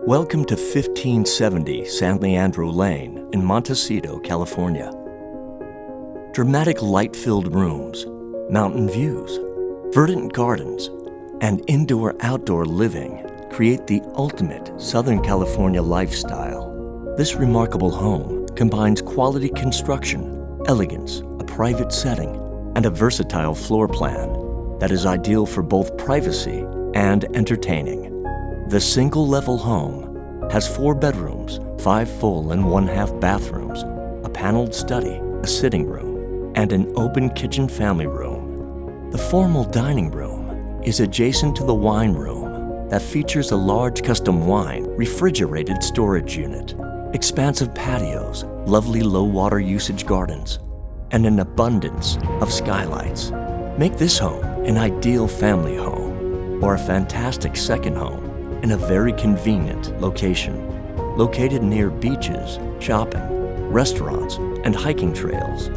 Welcome to 1570 San Leandro Lane in Montecito, California. Dramatic light-filled rooms, mountain views, verdant gardens, and indoor-outdoor living create the ultimate Southern California lifestyle. This remarkable home combines quality construction, elegance, a private setting, and a versatile floor plan that is ideal for both privacy and entertaining. The single-level home has 4 bedrooms, 5 full and 1/2 bathrooms, a paneled study, a sitting room, and an open kitchen family room. The formal dining room is adjacent to the wine room that features a large custom wine refrigerated storage unit, expansive patios, lovely low-water usage gardens, and an abundance of skylights. Make this home an ideal family home or a fantastic second home in a very convenient location, located near beaches, shopping, restaurants, and hiking trails.